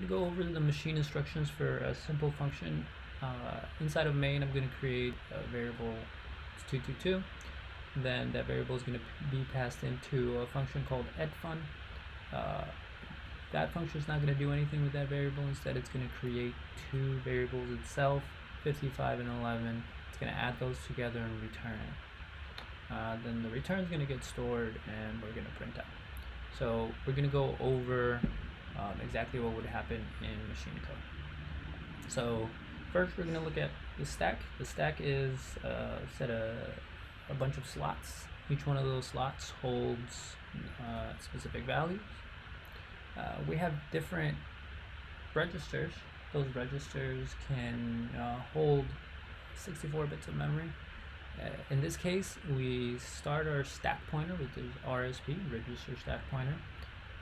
Go over the machine instructions for a simple function. Inside of main, I'm going to create a variable 222. Then that variable is going to be passed into a function called edFun. Uh, that function is not going to do anything with that variable. Instead, it's going to create two variables itself, 55 and 11. It's going to add those together and return it. Then the return is going to get stored and we're going to print out. So we're going to go over exactly what would happen in machine code. So first we're going to look at the stack. The stack is set a bunch of slots. Each one of those slots holds specific values. We have different registers. Those registers can hold 64 bits of memory. In this case, we start our stack pointer, which is RSP, register stack pointer,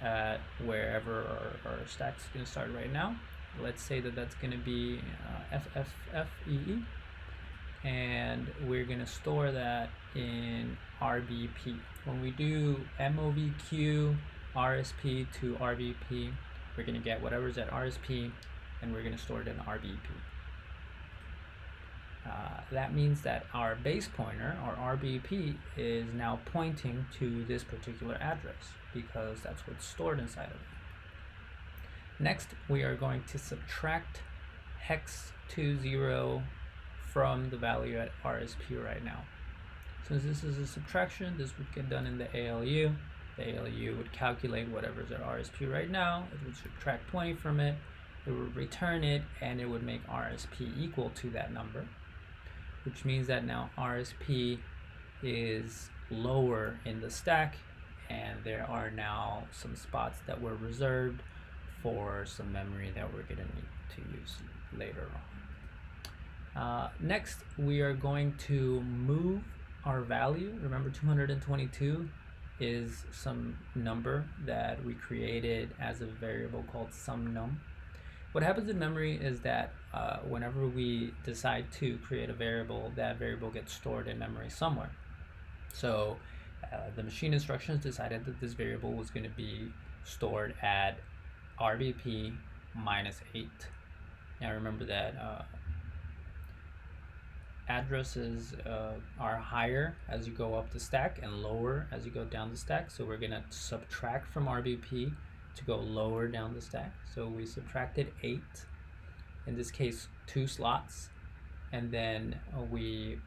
at wherever our stack's going to start right now. Let's say that that's going to be FFFEE, and we're going to store that in RBP. When we do MOVQ RSP to RBP, we're going to get whatever's at RSP, and we're going to store it in RBP. That means that our base pointer, our RBP, is now pointing to this particular address because that's what's stored inside of it. Next, we are going to subtract hex 20 from the value at RSP right now. Since this is a subtraction, this would get done in the ALU. The ALU would calculate whatever's at RSP right now. It would subtract 20 from it. It would return it, and it would make RSP equal to that number, which means that now RSP is lower in the stack, and there are now some spots that were reserved for some memory that we're going to need to use later on. Next, we are going to move our value. Remember, 222 is some number that we created as a variable called sumNum. What happens in memory is that whenever we decide to create a variable, that variable gets stored in memory somewhere. So the machine instructions decided that this variable was going to be stored at RBP -8. Now remember that addresses are higher as you go up the stack and lower as you go down the stack. So we're going to subtract from RBP to go lower down the stack. So we subtracted 8, in this case 2 slots, and then we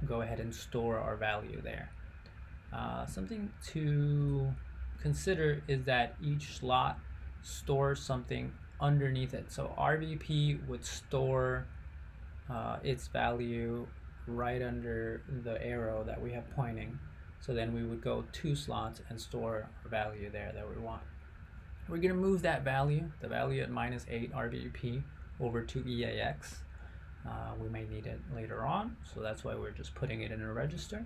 go ahead and store our value there. Something to consider is that each slot stores something underneath it. So RBP would store its value right under the arrow that we have pointing. So then we would go 2 slots and store our value there that we want. We're going to move that value, the value at -8 RBP, over to EAX. We may need it later on, so that's why we're just putting it in a register.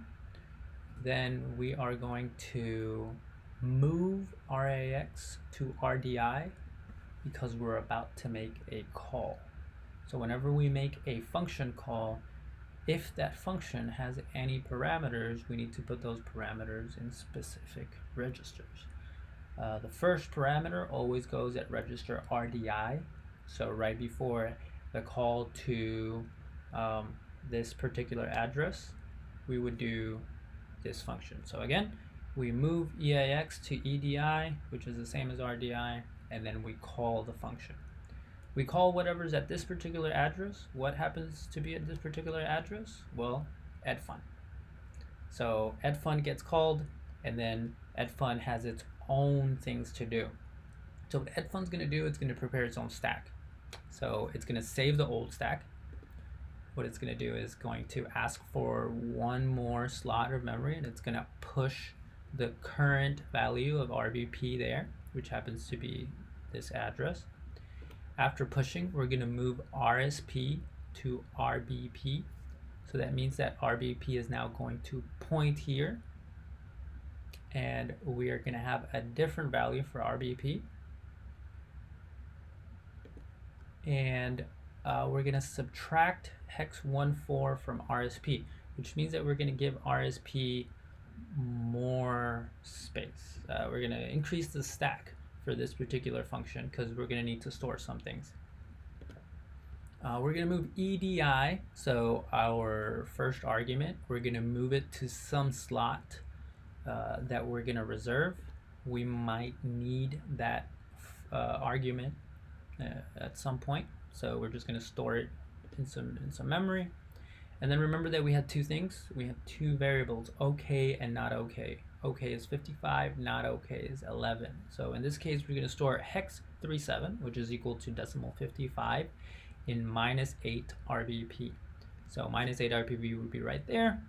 Then we are going to move RAX to RDI because we're about to make a call. So whenever we make a function call, if that function has any parameters, we need to put those parameters in specific registers. The first parameter always goes at register RDI, so right before the call to this particular address, we would do this function. So again, we move EAX to EDI, which is the same as RDI, and then we call the function. We call whatever's at this particular address. What happens to be at this particular address? Well, edFun. So edFun gets called, and then edFun has its own things to do. So what edFun's going to do, it's going to prepare its own stack. So it's going to save the old stack. What it's going to do is going to ask for one more slot of memory, and it's going to push the current value of RBP there, which happens to be this address. After pushing, we're going to move RSP to RBP. So that means that RBP is now going to point here, and we are going to have a different value for RBP. And we're going to subtract hex 14 from RSP, which means that we're going to give RSP more space. We're going to increase the stack for this particular function because we're going to need to store some things. We're going to move EDI, so our first argument, we're going to move it to some slot that we're going to reserve. We might need that argument at some point, so we're just going to store it in some memory. And then remember that we had two things. We had two variables, OK and not OK. OK is 55, not OK is 11. So in this case, we're going to store hex 37, which is equal to decimal 55, in -8 RBP. So -8 RBP would be right there.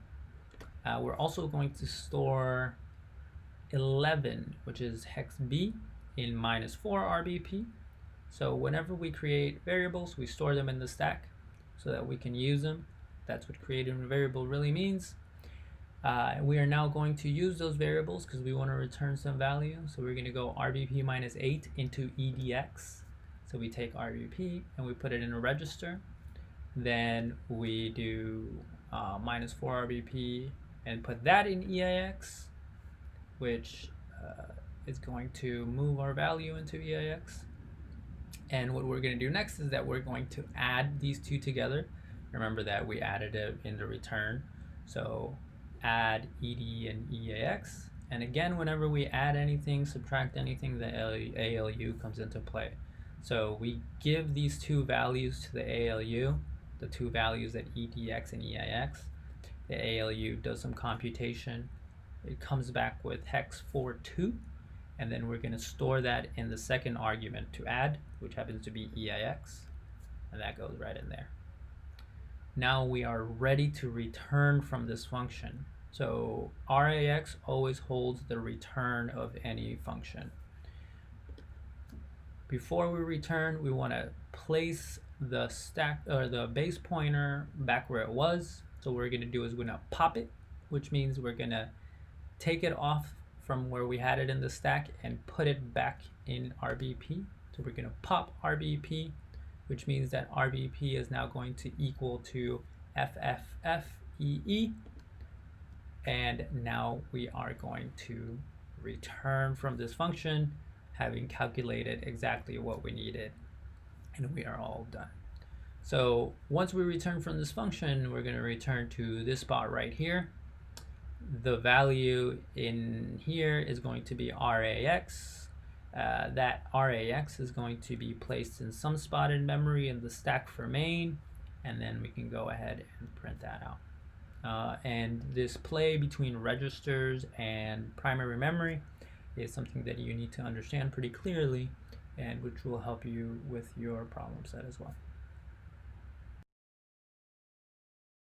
We're also going to store 11, which is hex B, in -4 RBP. So whenever we create variables, we store them in the stack so that we can use them. That's what creating a variable really means. We are now going to use those variables because we want to return some value. So we're going to go RBP -8 into EDX. So we take RBP and we put it in a register. Then we do -4 RBP and put that in EAX, which is going to move our value into EAX. And what we're going to do next is that we're going to add these two together. Remember that we added it in the return. So add ED and EAX. And again, whenever we add anything, subtract anything, the ALU comes into play. So we give these two values to the ALU, the two values at EDX and EAX. The ALU does some computation. It comes back with hex 42, and then we're going to store that in the second argument to add, which happens to be EAX, and that goes right in there. Now we are ready to return from this function. So RAX always holds the return of any function. Before we return, we want to place the stack or the base pointer back where it was. So what we're going to do is we're going to pop it, which means we're going to take it off from where we had it in the stack and put it back in RBP. So we're going to pop RBP, which means that RBP is now going to equal to FFFEE. And now we are going to return from this function, having calculated exactly what we needed, and we are all done. So once we return from this function, we're going to return to this spot right here. The value in here is going to be RAX. That RAX is going to be placed in some spot in memory in the stack for main, and then we can go ahead and print that out. And this play between registers and primary memory is something that you need to understand pretty clearly, and which will help you with your problem set as well.